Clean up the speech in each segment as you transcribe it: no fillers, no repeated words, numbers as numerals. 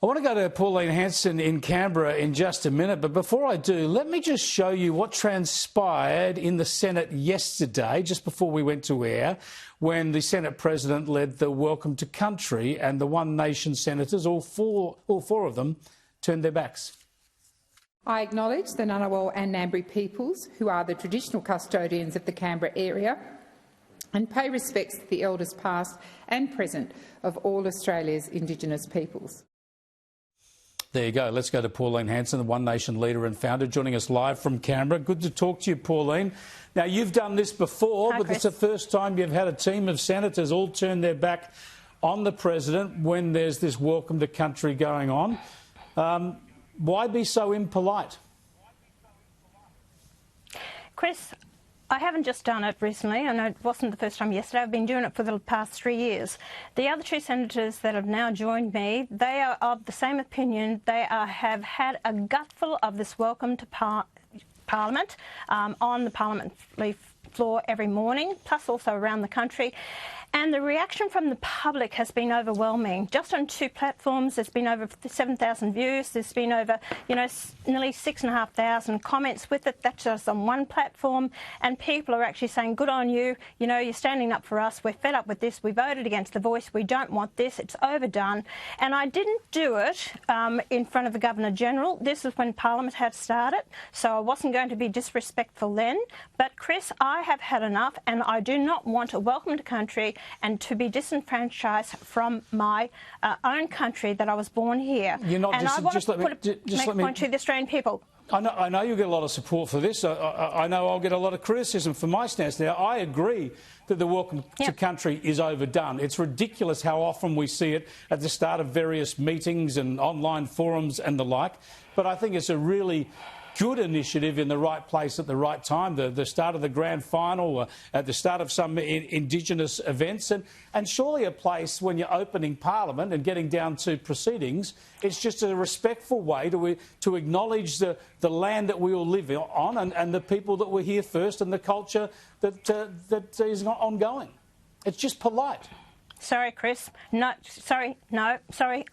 I want to go to Pauline Hanson in Canberra in just a minute, but before I do, let me just show you what transpired in the Senate yesterday, just before we went to air, when the Senate President led the Welcome to Country and the One Nation senators, all four of them, turned their backs. I acknowledge the Ngunnawal and Ngambri peoples, who are the traditional custodians of the Canberra area, and pay respects to the elders past and present of all Australia's Indigenous peoples. There you go. Let's go to Pauline Hanson, the One Nation leader and founder, joining us live from Canberra. Good to talk to you, Pauline. Now, you've done this before, but it's the first time you've had a team of senators all turn their back on the President when there's this Welcome to Country going on. Why be so impolite? Chris, I haven't just done it recently, and it wasn't the first time yesterday. I've been doing it for the past 3 years. The other two senators that have now joined me, they are of the same opinion. They have had a gutful of this welcome to Parliament on the parliamentary floor every morning, plus also around the country. And the reaction from the public has been overwhelming. Just on two platforms, there's been over 7,000 views. There's been over, nearly 6,500 comments with it. That's just on one platform. And people are actually saying, good on you. You're standing up for us. We're fed up with this. We voted against the Voice. We don't want this. It's overdone. And I didn't do it in front of the Governor-General. This is when Parliament had started, so I wasn't going to be disrespectful then. But, Chris, I have had enough, and I do not want a Welcome to Country and to be disenfranchised from my own country that I was born here. You're not and I want to make a point to the Australian people. I know you get a lot of support for this. I know I'll get a lot of criticism for my stance. Now, I agree that the Welcome to Country is overdone. It's ridiculous how often we see it at the start of various meetings and online forums and the like. But I think it's a really good initiative in the right place at the right time, the start of the grand final, at the start of some Indigenous events, and surely a place when you're opening Parliament and getting down to proceedings, it's just a respectful way to acknowledge the land that we all live on and the people that were here first and the culture that is ongoing. It's just polite. Sorry, Chris. No, sorry,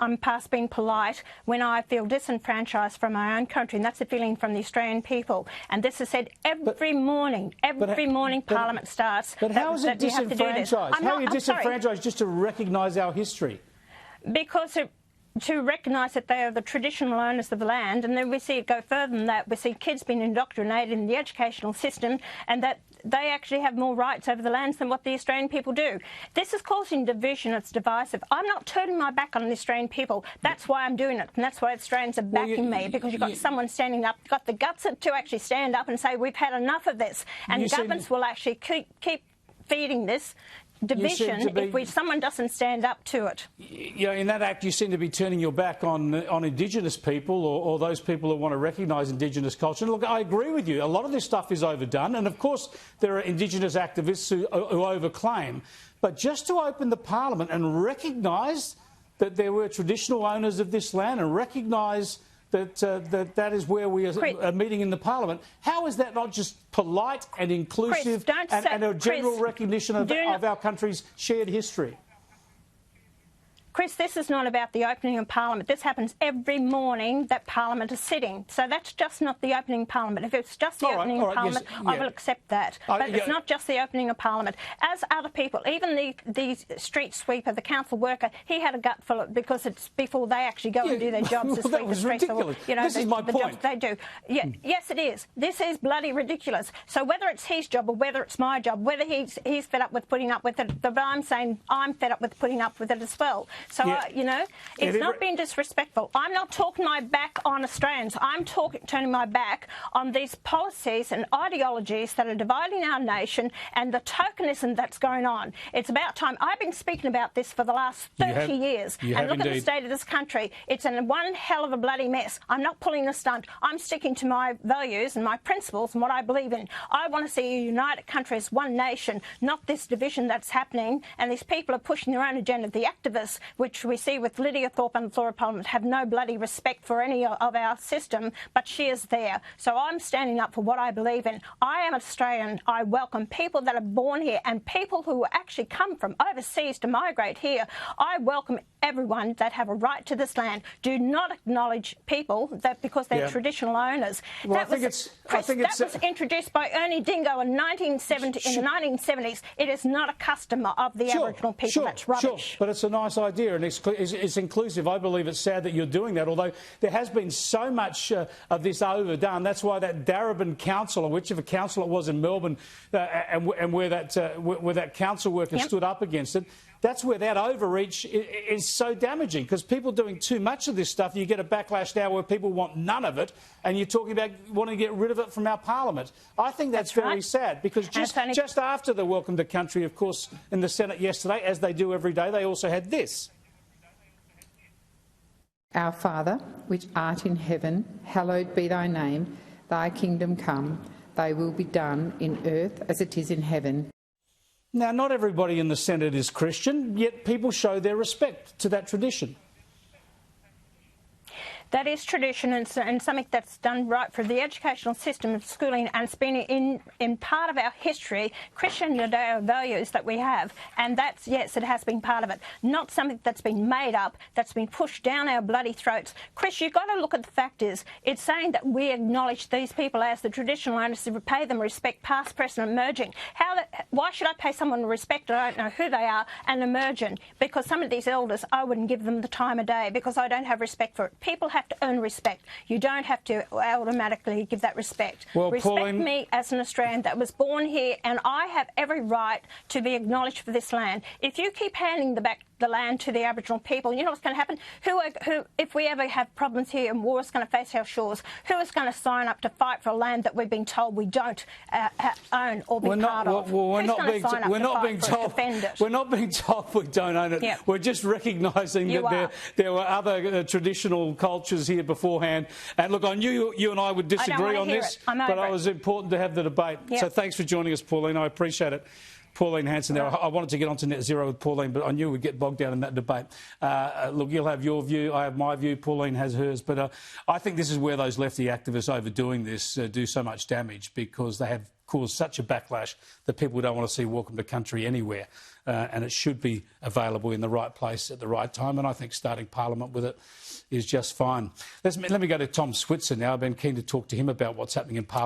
I'm past being polite when I feel disenfranchised from my own country, and that's the feeling from the Australian people. And this is said every morning Parliament starts. But how is it disenfranchised? How are you disenfranchised just to recognise our history? Because to recognise that they are the traditional owners of the land, and then we see it go further than that. We see kids being indoctrinated in the educational system, and that they actually have more rights over the lands than what the Australian people do. This is causing division. It's divisive. I'm not turning my back on the Australian people. That's why I'm doing it, and that's why Australians are backing me, because you've got someone standing up, got the guts to actually stand up and say we've had enough of this, and governments will actually keep feeding this division if someone doesn't stand up to it. In that act, you seem to be turning your back on Indigenous people or those people who want to recognise Indigenous culture. And look, I agree with you. A lot of this stuff is overdone, and of course there are Indigenous activists who overclaim. But just to open the Parliament and recognise that there were traditional owners of this land and recognise that is where we are meeting in the Parliament. How is that not just polite and inclusive and a general recognition of our country's shared history? Chris, this is not about the opening of Parliament. This happens every morning that Parliament is sitting. So that's just not the opening of Parliament. If it's just the opening of Parliament, I will accept that. But it's not just the opening of Parliament. As other people, even the street sweeper, the council worker, he had a gut full of, because it's before they actually go and do their jobs to sweep the streets. This is my point. Jobs they do. Yes, it is. This is bloody ridiculous. So whether it's his job or whether it's my job, whether he's fed up with putting up with it, but I'm saying I'm fed up with putting up with it as well. So, it's not being disrespectful. I'm not talking my back on Australians. I'm turning my back on these policies and ideologies that are dividing our nation and the tokenism that's going on. It's about time. I've been speaking about this for the last 30 years. And look at the state of this country. It's in one hell of a bloody mess. I'm not pulling a stunt. I'm sticking to my values and my principles and what I believe in. I want to see a united country as one nation, not this division that's happening. And these people are pushing their own agenda. The activists, which we see with Lydia Thorpe and the floor of Parliament, have no bloody respect for any of our system, but she is there. So I'm standing up for what I believe in. I am Australian. I welcome people that are born here and people who actually come from overseas to migrate here. I welcome everyone that have a right to this land. Do not acknowledge people that because they're traditional owners. Well, that was introduced by Ernie Dingo in 1970. In the 1970s. It is not a custom of the Aboriginal people. That's rubbish. Sure, but it's a nice idea and it's inclusive. I believe it's sad that you're doing that, although there has been so much of this overdone. That's why that Darebin council, or whichever council it was in Melbourne, and where that council worker stood up against it, that's where that overreach is so damaging, because people doing too much of this stuff, you get a backlash now where people want none of it, and you're talking about wanting to get rid of it from our parliament. I think that's very sad, because just after the Welcome to Country, of course, in the Senate yesterday, as they do every day, they also had this. Our Father, which art in heaven, hallowed be thy name. Thy kingdom come, thy will be done in earth as it is in heaven. Now, not everybody in the Senate is Christian, yet people show their respect to that tradition. That is tradition and something that's done right for the educational system of schooling, and it's been in part of our history, Christian values that we have, and that's, yes, it has been part of it. Not something that's been made up, that's been pushed down our bloody throats. Chris, you've got to look at the fact is, it's saying that we acknowledge these people as the traditional owners, to pay them respect, past, present, and emerging. Why should I pay someone respect? I don't know who they are, and emerging? Because some of these elders, I wouldn't give them the time of day because I don't have respect for it. People have to earn respect. You don't have to automatically give that respect. Well, respect Pauline, me as an Australian that was born here, and I have every right to be acknowledged for this land. If you keep handing the land to the Aboriginal people, you know what's going to happen? If we ever have problems here and war is going to face our shores, who is going to sign up to fight for a land that we've been told we don't own or be part of? We're not being told we don't own it. Yep. We're just recognising that there were other traditional cultures here beforehand. And look, I knew you and I would disagree on this, but it was important to have the debate. Yep. So thanks for joining us, Pauline. I appreciate it. Pauline Hanson there. I wanted to get onto net zero with Pauline, but I knew we'd get bogged down in that debate. Look, you'll have your view, I have my view, Pauline has hers, but I think this is where those lefty activists overdoing this do so much damage, because they have caused such a backlash that people don't want to see Welcome to Country anywhere, and it should be available in the right place at the right time, and I think starting Parliament with it is just fine. Let me go to Tom Switzer now. I've been keen to talk to him about what's happening in Parliament.